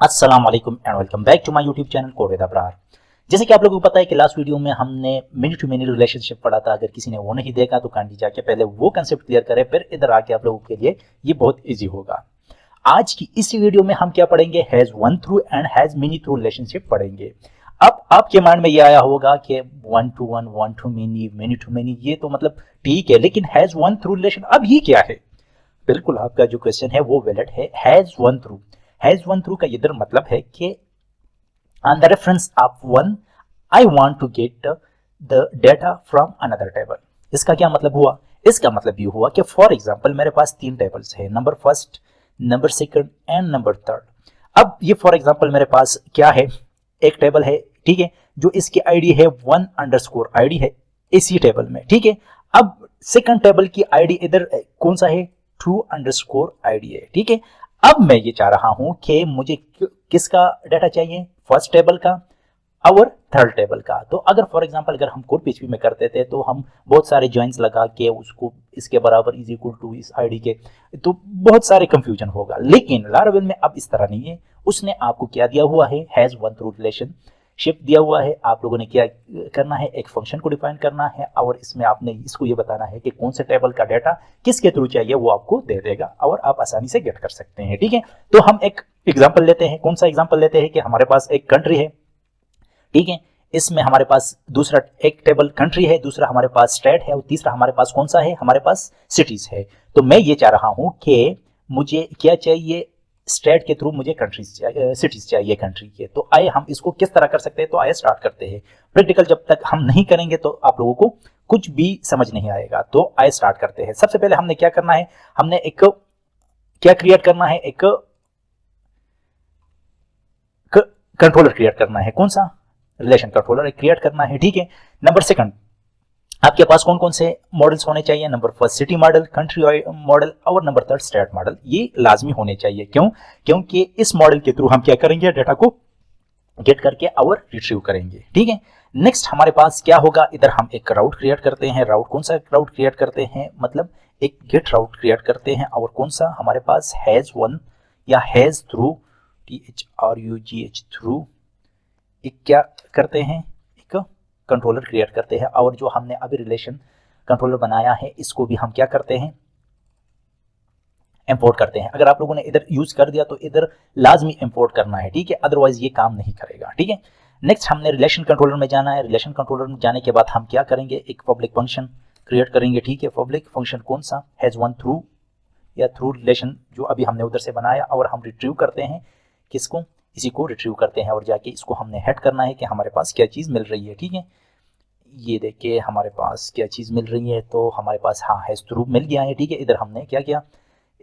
अस्सलाम वालेकुम and welcome back to my YouTube channel code with Abrar. जैसे कि आप लोगों को पता है कि लास्ट वीडियो में हमने मिनी टू मिनी रिलेशनशिप पढ़ा था। अगर किसी ने वो नहीं देखा तो काइंडली जाके पहले वो कंसेप्ट क्लियर करें, फिर इधर आके आप लोगों के लिए ये बहुत इजी होगा। आज की इस वीडियो में हम क्या पढ़ेंगे, has one through and has mini through relationship पढ़ेंगे। अब आपके माइंड में ये आया होगा कि one two one, one two mini, mini to mini, ये तो मतलब ठीक है, लेकिन हैज वन थ्रू रिलेशन अब ये क्या है? बिल्कुल आपका जो क्वेश्चन है वो वैलिड है। हैज वन थ्रू का इधर मतलब है कि on the reference of one I want to get the data from another table। इसका क्या मतलब हुआ? इसका मतलब ये हुआ कि फॉर एग्जांपल मेरे पास तीन टेबल्स है, number first, number second and number third. अब ये फॉर एग्जांपल मेरे पास क्या है, एक टेबल है, ठीक है, जो इसकी आईडी है वन अंडरस्कोर आईडी है इसी टेबल में, ठीक है। अब सेकंड टेबल की आईडी इधर कौन सा है, टू अंडरस्कोर आईडी है, ठीक है। अब मैं ये चाह रहा हूं कि मुझे किसका डाटा चाहिए, फर्स्ट टेबल का और थर्ड टेबल का। तो अगर फॉर एग्जांपल अगर हम कोड पीएचपी में करते थे तो हम बहुत सारे जॉइंस लगा के उसको इसके बराबर इज इक्वल टू इस आईडी के, तो बहुत सारे कंफ्यूजन होगा। लेकिन लारावेल में अब इस तरह नहीं है। उसने आपको क्या दिया हुआ है, हैज वन थ्रू रिलेशनशिप दिया हुआ है। आप लोगों ने क्या करना है, एक फंक्शन को डिफाइन करना है और इसमें आपने इसको ये बताना है कि कौन से टेबल का डाटा किसके थ्रू चाहिए, वो आपको दे देगा और आप आसानी से गेट कर सकते हैं, ठीक है। तो हम एक एग्जाम्पल लेते हैं। कौन सा एग्जाम्पल लेते हैं कि हमारे पास एक कंट्री है, ठीक है। इसमें हमारे पास दूसरा एक टेबल कंट्री है, दूसरा हमारे पास स्टेट है और तीसरा हमारे पास कौन सा है, हमारे पास सिटीज है। तो मैं ये चाह रहा हूं कि मुझे क्या चाहिए, स्टेट के थ्रू मुझे कंट्रीज चाहिए, सिटीज चाहिए कंट्री के। तो आइए हम इसको किस तरह कर सकते हैं, तो आइए स्टार्ट करते हैं। प्रैक्टिकल जब तक हम नहीं करेंगे तो आप लोगों को कुछ भी समझ नहीं आएगा। तो आइए स्टार्ट करते हैं। सबसे पहले हमने क्या करना है, हमने एक क्या क्रिएट करना है, एक कंट्रोलर क्रिएट करना है। कौन सा, रिलेशन कंट्रोलर क्रिएट करना है, ठीक है। नंबर सेकंड, आपके पास कौन कौन से मॉडल्स होने चाहिए, number first city model, country model और नंबर थर्ड स्टेट मॉडल। ये लाजमी होने चाहिए। क्यों? क्योंकि इस मॉडल के थ्रू हम क्या करेंगे, डेटा को गेट करके और रिट्रीव करेंगे, ठीक है। नेक्स्ट हमारे पास क्या होगा, इधर हम एक राउट क्रिएट करते हैं। राउट कौन सा राउट क्रिएट करते हैं, मतलब एक गेट राउट क्रिएट करते हैं। और कौन सा, हमारे पास हैज वन या हैज थ्रू, THRUGH थ्रू, एक क्या करते हैं, एक कंट्रोलर क्रिएट करते हैं। और जो हमने अभी रिलेशन कंट्रोलर बनाया है इसको भी हम क्या करते हैं, इंपोर्ट करते हैं। अगर आप लोगों ने इधर यूज कर दिया तो इधर लाजमी इंपोर्ट करना है, ठीक है, अदरवाइज ये काम नहीं करेगा, ठीक है। नेक्स्ट हमने रिलेशन कंट्रोलर में जाना है। रिलेशन कंट्रोलर में जाने के बाद हम क्या करेंगे, एक पब्लिक फंक्शन क्रिएट करेंगे, ठीक है। पब्लिक फंक्शन कौन सा, हैज वन थ्रू या थ्रू रिलेशन जो अभी हमने उधर से बनाया, और हम रिट्रीव करते हैं किसको, इसी को रिट्रीव करते हैं। और जाके इसको हमने हेड करना है कि हमारे पास क्या चीज़ मिल रही है, ठीक है। ये देखिए हमारे पास क्या चीज़ मिल रही है, तो हमारे पास हाँ हैज थ्रू मिल गया है, ठीक है। इधर हमने क्या किया,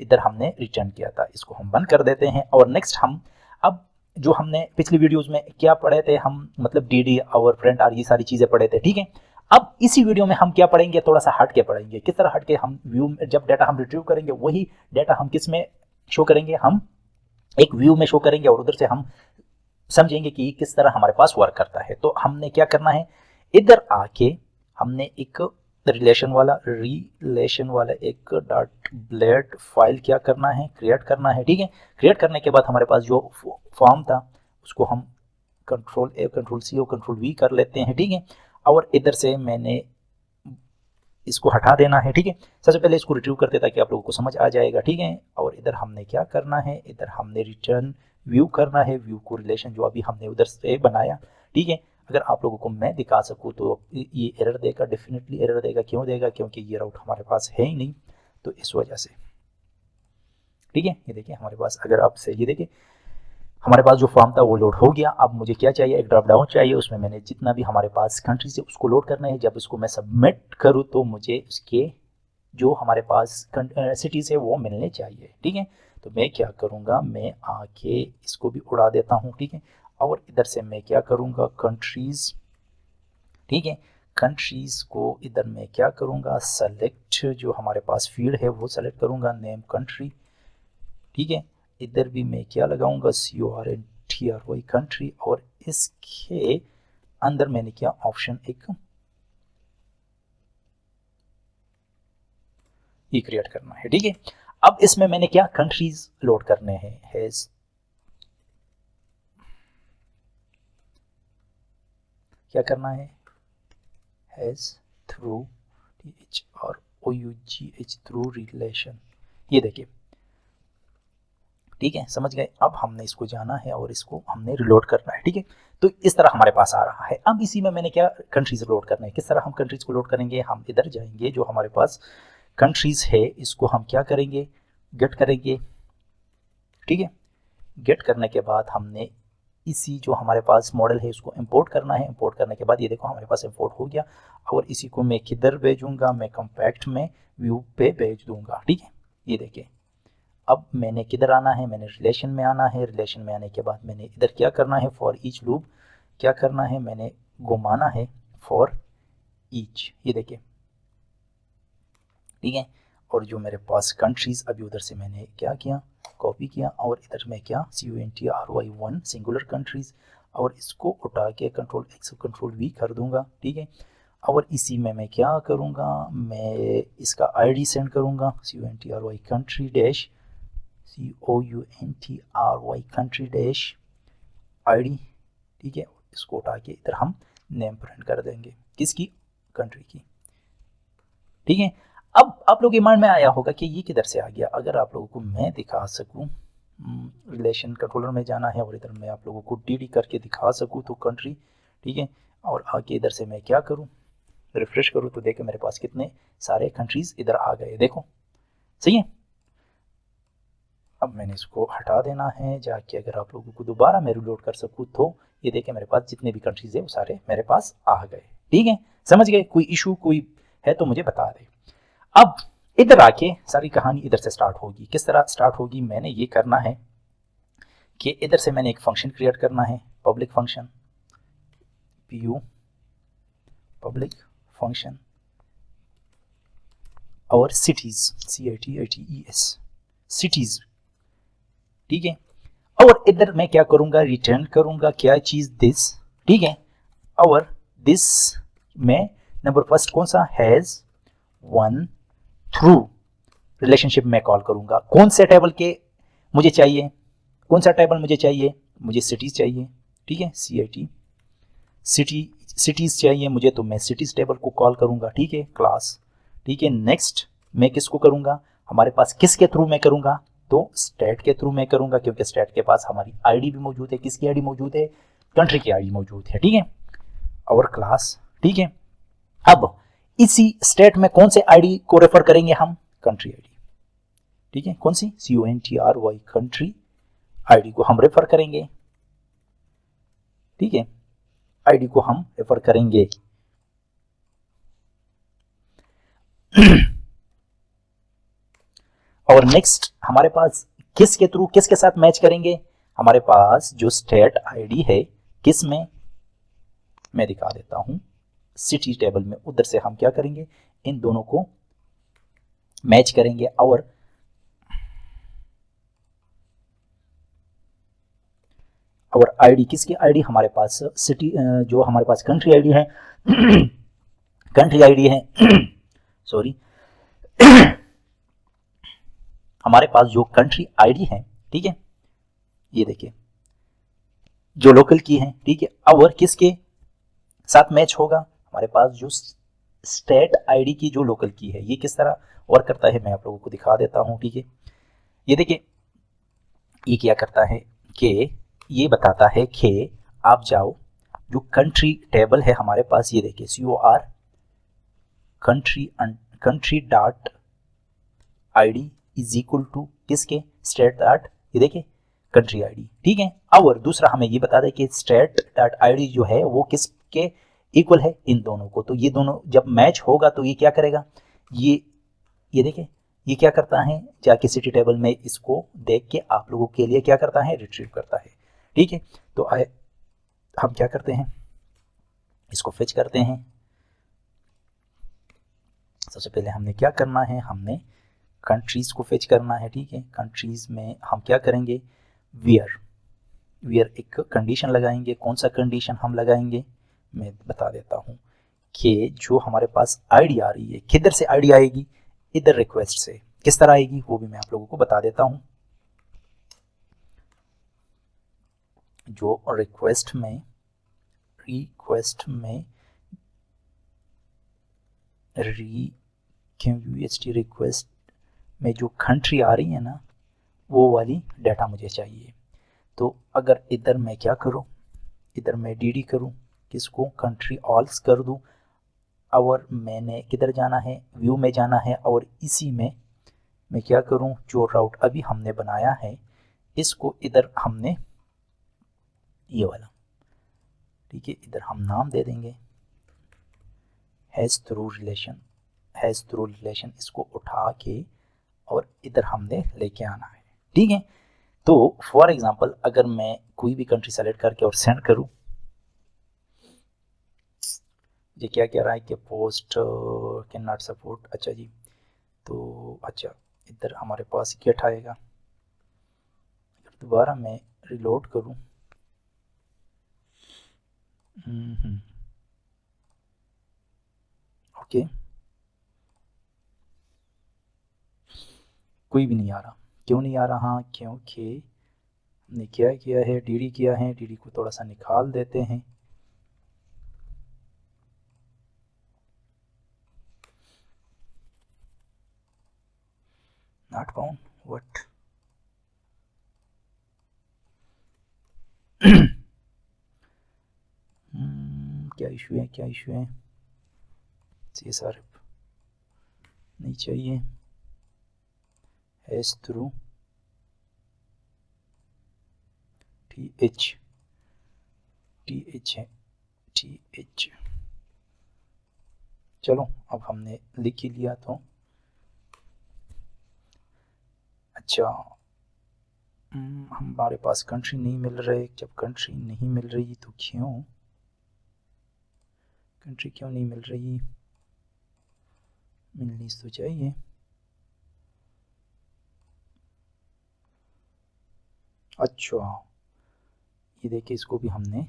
इधर हमने रिटर्न किया था, इसको हम बंद कर देते हैं। और नेक्स्ट हम अब जो हमने पिछली वीडियोस में क्या पढ़े थे, हम मतलब डीडी और फ्रेंड और ये सारी चीज़ें पढ़े थे, ठीक है। अब इसी वीडियो में हम क्या पढ़ेंगे, थोड़ा सा हट के पढ़ेंगे। किस तरह हट के, हम व्यू में जब डाटा हम रिट्रीव करेंगे वही डाटा हम किस में शो करेंगे, हम एक व्यू में शो करेंगे और उधर से हम समझेंगे कि किस तरह हमारे पास वर्क करता है। तो हमने क्या करना है, इधर आके हमने एक रिलेशन वाला एक डॉट ब्लेड फाइल क्या करना है, क्रिएट करना है, ठीक है। क्रिएट करने के बाद हमारे पास जो फॉर्म था उसको हम कंट्रोल ए, कंट्रोल सी और कंट्रोल वी कर लेते हैं, ठीक है। और इधर से मैंने इसको हटा देना है, ठीक है। सबसे पहले इसको रिट्रीव करते ताकि आप लोगों को समझ आ जाएगा, ठीक है। और इधर हमने क्या करना है, इधर हमने रिटर्न व्यू करना है, व्यू को रिलेशन जो अभी हमने उधर से बनाया, ठीक है। अगर आप लोगों को मैं दिखा सकूँ तो ये एरर देगा, डेफिनेटली एरर देगा। क्यों देगा, क्योंकि ये राउट हमारे पास है ही नहीं, तो इस वजह से, ठीक है। ये देखिए हमारे पास, अगर आप से ये देखिए हमारे पास जो फॉर्म था वो लोड हो गया। अब मुझे क्या चाहिए, एक ड्रॉप डाउन चाहिए, उसमें मैंने जितना भी हमारे पास कंट्रीज है उसको लोड करना है। जब उसको मैं सबमिट करूँ तो मुझे उसके जो हमारे पास सिटीज़ है वो मिलने चाहिए, ठीक है। तो मैं क्या करूँगा, मैं आके इसको भी उड़ा देता हूँ, ठीक है। और इधर से मैं क्या करूँगा, कंट्रीज़, ठीक है, कंट्रीज़ को इधर मैं क्या करूँगा, सेलेक्ट जो हमारे पास फील्ड है वो सेलेक्ट करूँगा, नेम कंट्री, ठीक है। इधर भी मैं क्या लगाऊंगा, CORNTRY कंट्री। और इसके अंदर मैंने क्या ऑप्शन एक ये क्रिएट करना है, ठीक है। अब इसमें मैंने क्या कंट्रीज लोड करने हैं, हैज क्या करना है, हैज़ थ्रू TH और OUGH थ्रू रिलेशन, ये देखिए, ठीक है, समझ गए। अब हमने इसको जाना है और इसको हमने रिलोड करना है, ठीक है। तो इस तरह हमारे पास आ रहा है। अब इसी में मैंने क्या कंट्रीज लोड करना है, किस तरह हम कंट्रीज को लोड करेंगे, हम इधर जाएंगे, जो हमारे पास कंट्रीज है इसको हम क्या करेंगे, गेट करेंगे, ठीक है। गेट करने के बाद हमने इसी जो हमारे पास मॉडल है इसको इंपोर्ट करना है। इंपोर्ट करने के बाद ये देखो हमारे पास इंपोर्ट हो गया, और इसी को मैं किधर भेजूंगा, मैं कॉम्पैक्ट में व्यू पे भेज दूंगा, ठीक है। ये देखिए अब मैंने किधर आना है, मैंने रिलेशन में आना है। रिलेशन में आने के बाद मैंने इधर क्या करना है, फॉर ईच लूप क्या करना है, मैंने घुमाना है फॉर ईच, ये देखिए, ठीक है। और जो मेरे पास कंट्रीज अभी उधर से मैंने क्या किया, कॉपी किया, और इधर में क्या CONTRY1 सिंगुलर कंट्रीज, और इसको उठा के कंट्रोल X कंट्रोल V कर दूंगा, ठीक है। और इसी में मैं क्या करूँगा, मैं इसका ID सेंड करूँगा CONTRY country dash COUNTRY country dash ID, ठीक है। इसको उठा के इधर हम नेम प्रिंट कर देंगे, किसकी, कंट्री की, ठीक है। अब आप लोग के माइंड में आया होगा कि ये किधर से आ गया। अगर आप लोगों को मैं दिखा सकूं, रिलेशन कंट्रोलर में जाना है और इधर मैं आप लोगों को DD करके दिखा सकूं तो कंट्री, ठीक है। और आगे इधर से मैं क्या करूं, रिफ्रेश करूं तो देखो मेरे पास कितने सारे कंट्रीज इधर आ गए, देखो, सही है। अब मैंने इसको हटा देना है जाके, अगर आप लोगों को दोबारा मैं रिलोड कर सकूं तो ये देखें मेरे पास जितने भी कंट्रीज है वो सारे मेरे पास आ गए, ठीक है। समझ गए, कोई इशू कोई है तो मुझे बता दे। अब इधर आके सारी कहानी इधर से स्टार्ट होगी। किस तरह स्टार्ट होगी, मैंने ये करना है कि इधर से मैंने एक फंक्शन क्रिएट करना है, public function, PU public function, और सिटीज, CITITES सिटीज, ठीक है। और इधर मैं क्या करूंगा, रिटर्न करूंगा क्या चीज, दिस, ठीक है। और दिस में नंबर फर्स्ट कौन सा, हैज वन थ्रू रिलेशनशिप में कॉल करूंगा। कौन से टेबल के मुझे चाहिए, कौन सा टेबल मुझे चाहिए, मुझे सिटीज चाहिए, ठीक है, CIT सिटीज चाहिए मुझे, तो मैं सिटीज टेबल को कॉल करूंगा, ठीक है, क्लास, ठीक है। नेक्स्ट मैं किसको करूंगा, हमारे पास किसके थ्रू मैं करूंगा, तो स्टेट के थ्रू मैं करूंगा, क्योंकि स्टेट के पास हमारी ID भी मौजूद है, किसकी ID मौजूद है, कंट्री की ID मौजूद है, ठीक है, और क्लास, ठीक है। अब इसी स्टेट में कौन से ID को रेफर करेंगे हम, कंट्री ID, ठीक है, कौन सी, CONTRY कंट्री ID को हम रेफर करेंगे, ठीक है, ID को हम रेफर करेंगे। और नेक्स्ट हमारे पास किसके थ्रू किसके साथ मैच करेंगे, हमारे पास जो स्टेट ID है किस में, मैं दिखा देता हूं, सिटी टेबल में, उधर से हम क्या करेंगे, इन दोनों को मैच करेंगे। और ID किसकी ID, हमारे पास सिटी जो हमारे पास कंट्री ID है कंट्री ID है सॉरी हमारे पास जो कंट्री ID है, ठीक है, ये देखिए जो लोकल की है, ठीक है। और किसके साथ मैच होगा, हमारे पास जो स्टेट ID की जो लोकल की है, ये किस तरह वर्क करता है मैं आप लोगों को दिखा देता हूं, ठीक है। ये देखिए ये क्या करता है कि ये बताता है कि आप जाओ, जो कंट्री टेबल है हमारे पास, ये देखिए COR country dot ID is equal to किसके, स्टेट डॉट, ये देखिए कंट्री ID, ठीक है। और दूसरा हमें ये बता दें कि स्टेट डॉट ID जो है वो किसके इक्वल है, इन दोनों को। तो ये दोनों जब मैच होगा तो ये क्या करेगा, ये देखिए ये क्या करता है, जाके सिटी टेबल में इसको देख के आप लोगों के लिए क्या करता है, रिट्रीव करता है, ठीक है। तो हम क्या करते हैं, इसको फेच करते हैं। सबसे पहले हमने क्या करना है, हमने कंट्रीज को फेच करना है, ठीक है। कंट्रीज में हम क्या करेंगे, वियर एक कंडीशन लगाएंगे। कौन सा कंडीशन हम लगाएंगे, मैं बता देता हूं कि जो हमारे पास ID आ रही है, किधर से ID आएगी, इधर रिक्वेस्ट से, किस तरह आएगी वो भी मैं आप लोगों को बता देता हूं। जो रिक्वेस्ट में रिक्वेस्ट में QUST रिक्वेस्ट में जो कंट्री आ रही है ना, वो वाली डाटा मुझे चाहिए। तो अगर इधर मैं क्या करूँ, इधर मैं DD करूँ, किसको, कंट्री ऑल्स कर दूँ, और मैंने किधर जाना है, व्यू में जाना है, और इसी में मैं क्या करूँ, जो राउट अभी हमने बनाया है इसको इधर हमने ये वाला, ठीक है, इधर हम नाम दे देंगे हैज़ थ्रू रिलेशन, इसको उठा के और इधर हमने लेके आना है, ठीक है। तो फॉर एग्जांपल अगर मैं कोई भी कंट्री सेलेक्ट करके और सेंड करूं, ये क्या कह रहा है कि पोस्ट कैन नॉट सपोर्ट, अच्छा जी, तो अच्छा इधर हमारे पास गेट आएगा। अगर दोबारा मैं रिलोड करूं, ओके, कोई भी नहीं आ रहा। क्यों नहीं आ रहा, क्योंकि हमने क्या किया है, DD किया है। DD को थोड़ा सा निकाल देते हैं, नॉट फाउंड, व्हाट क्या इशू है, क्या इशू है, CSR नहीं चाहिए, हैज़ थ्रू TH है, TH। चलो अब हमने लिख ही लिया तो अच्छा, हमारे पास कंट्री नहीं मिल रहे। जब कंट्री नहीं मिल रही तो क्यों, कंट्री क्यों नहीं मिल रही, मिलनी तो चाहिए। अच्छा ये देखिए, इसको भी हमने,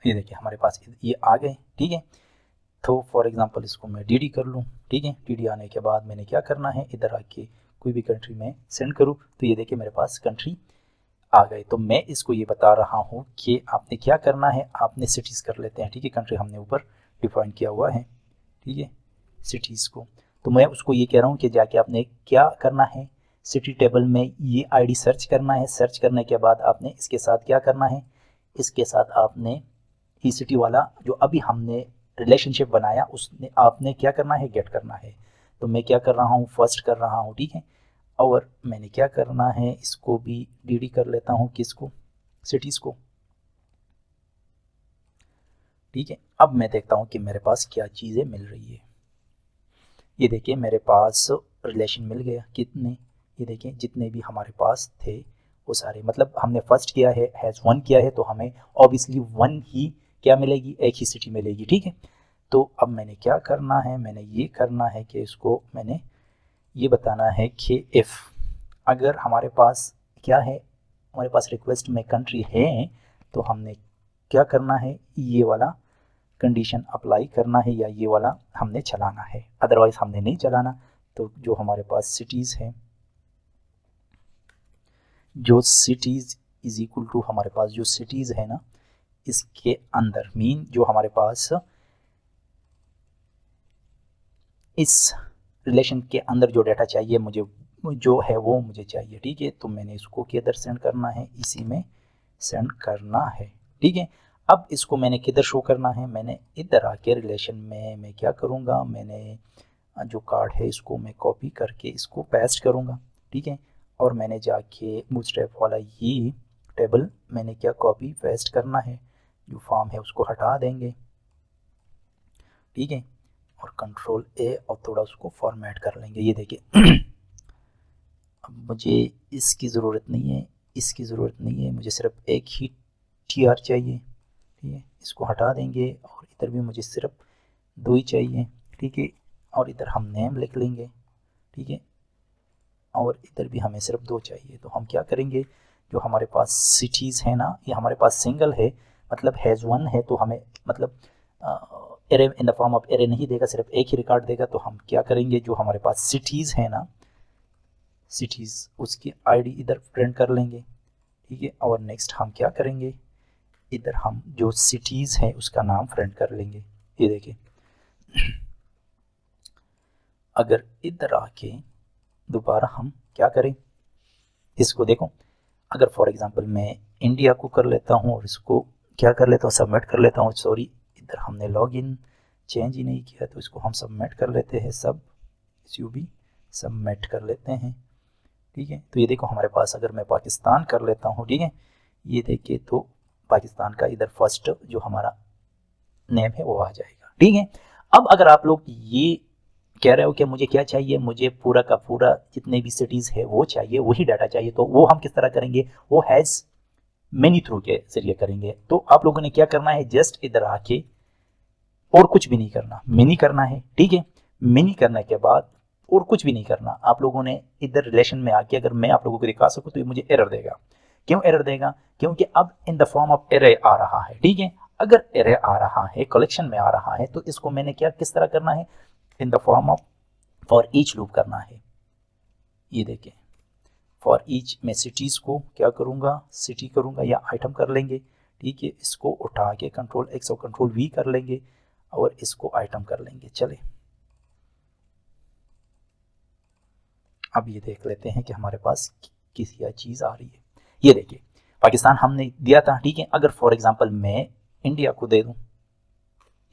ये देखिए हमारे पास ये आ गए, ठीक है। तो फॉर एग्जांपल इसको मैं DD कर लूँ, ठीक है। DD आने के बाद मैंने क्या करना है, इधर आके कोई भी कंट्री में सेंड करूँ, तो ये देखिए मेरे पास कंट्री आ गए। तो मैं इसको ये बता रहा हूँ कि आपने क्या करना है, आपने सिटीज़ कर लेते हैं, ठीक है। कंट्री हमने ऊपर डिफाइन किया हुआ है, ठीक है, सिटीज़ को। तो मैं उसको ये कह रहा हूँ कि जाके आपने क्या करना है, सिटी टेबल में ये ID सर्च करना है। सर्च करने के बाद आपने इसके साथ क्या करना है, इसके साथ आपने ई सिटी वाला जो अभी हमने रिलेशनशिप बनाया उसने आपने क्या करना है, गेट करना है। तो मैं क्या कर रहा हूँ, फर्स्ट कर रहा हूँ, ठीक है। और मैंने क्या करना है, इसको भी DD कर लेता हूँ, किसको, सिटीज़ को, ठीक है। अब मैं देखता हूँ कि मेरे पास क्या चीज़ें मिल रही है। ये देखिए मेरे पास रिलेशन मिल गया, कितने, ये देखिए जितने भी हमारे पास थे वो सारे, मतलब हमने फर्स्ट किया है, हैज़ 1 किया है, तो हमें ऑब्वियसली 1 ही क्या मिलेगी, एक ही सिटी मिलेगी, ठीक है। तो अब मैंने क्या करना है, मैंने ये करना है कि इसको मैंने ये बताना है कि इफ़ अगर हमारे पास क्या है, हमारे पास रिक्वेस्ट में कंट्री है, तो हमने क्या करना है, ये वाला कंडीशन अप्लाई करना है या ये वाला हमने चलाना है, अदरवाइज हमने नहीं चलाना। तो जो हमारे पास सिटीज़ है, जो सिटीज़ इज इक्वल टू हमारे पास जो सिटीज़ है ना, इसके अंदर मीन जो हमारे पास इस रिलेशन के अंदर जो डाटा चाहिए मुझे, जो है वो मुझे चाहिए, ठीक है। तो मैंने इसको किधर सेंड करना है, इसी में सेंड करना है, ठीक है। अब इसको मैंने किधर शो करना है, मैंने इधर आके रिलेशन में मैं क्या करूँगा, मैंने जो कार्ड है इसको मैं कॉपी करके इसको पेस्ट करूँगा, ठीक है। और मैंने जाके बूटस्ट्रैप वाला ये टेबल मैंने क्या कॉपी पेस्ट करना है, जो फॉर्म है उसको हटा देंगे, ठीक है। और कंट्रोल A और थोड़ा उसको फॉर्मेट कर लेंगे। ये देखिए अब मुझे इसकी ज़रूरत नहीं है, इसकी ज़रूरत नहीं है, मुझे सिर्फ एक ही TR चाहिए, ठीक है। इसको हटा देंगे और इधर भी मुझे सिर्फ 2 ही चाहिए, ठीक है। और इधर हम नेम लिख लेंगे, ठीक है। और इधर भी हमें सिर्फ 2 चाहिए। तो हम क्या करेंगे, जो हमारे पास सिटीज़ है ना, ये हमारे पास सिंगल है, मतलब हैज़ 1 है, तो हमें मतलब array in the form of array नहीं देगा, सिर्फ एक ही रिकॉर्ड देगा। तो हम क्या करेंगे, जो हमारे पास सिटीज़ है ना, सिटीज़ उसकी ID इधर प्रिंट कर लेंगे, ठीक है। और नेक्स्ट हम क्या करेंगे, इधर हम जो सिटीज़ हैं उसका नाम फ्रेंड कर लेंगे। ये देखिए अगर इधर आके दोबारा हम क्या करें, इसको देखो, अगर फॉर एग्जांपल मैं इंडिया को कर लेता हूँ और इसको क्या कर लेता हूँ, सबमिट कर लेता हूँ। सॉरी, इधर हमने लॉगिन चेंज ही नहीं किया, तो इसको हम सबमिट कर लेते हैं, सब भी सबमिट कर लेते हैं। ठीक है, तो ये देखो हमारे पास, अगर मैं पाकिस्तान कर लेता हूँ, ठीक है, ये देखिए तो पाकिस्तान का इधर फर्स्ट जो हमारा नेम है वो आ जाएगा। ठीक है, अब अगर आप लोग ये कह रहे हो कि मुझे क्या चाहिए, मुझे पूरा का पूरा जितने भी सिटीज़ है वो चाहिए, वही डाटा चाहिए, तो वो हम किस तरह करेंगे, वो हैज़ मेनी थ्रू के जरिए करेंगे। तो आप लोगों ने क्या करना है, जस्ट इधर आके और कुछ भी नहीं करना, मिनी करना है। ठीक है, मिनी करने के बाद और कुछ भी नहीं करना, आप लोगों ने इधर रिलेशन में आके, अगर मैं आप लोगों को दिखा सकूं तो ये मुझे एरर देगा। क्यों एरर देगा, क्योंकि अब in the form of array आ रहा है। ठीक है, अगर एरे आ रहा है, कलेक्शन में आ रहा है, तो इसको मैंने क्या किस तरह करना है, इन the form of for each loop करना है। ये देखिए फॉर ईच में सिटीज़ को क्या करूँगा, सिटी करूँगा या आइटम कर लेंगे। ठीक है, इसको उठा के कंट्रोल एक्स और कंट्रोल वी कर लेंगे और इसको आइटम कर लेंगे। चले अब ये देख लेते हैं कि हमारे पास किसी चीज़ आ रही है। ये देखिए पाकिस्तान हमने दिया था। ठीक है, अगर फॉर एग्जांपल मैं इंडिया को दे दूं,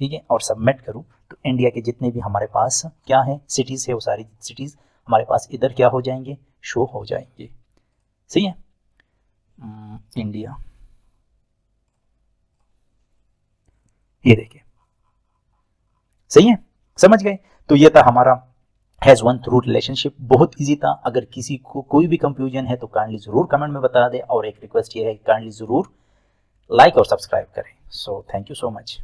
ठीक है, और सबमिट करूं, तो इंडिया के जितने भी हमारे पास क्या है सिटीज़ है, वो सारी सिटीज़ हमारे पास इधर क्या हो जाएंगे, शो हो जाएंगे। सही है, इंडिया, ये देखिए, सही है, समझ गए। तो ये था हमारा हैज़ वन थ्रू रिलेशनशिप, बहुत इजी था। अगर किसी को कोई भी कंफ्यूजन है तो काइंडली ज़रूर कमेंट में बता दें, और एक रिक्वेस्ट ये है काइंडली ज़रूर लाइक और सब्सक्राइब करें। So thank you so much.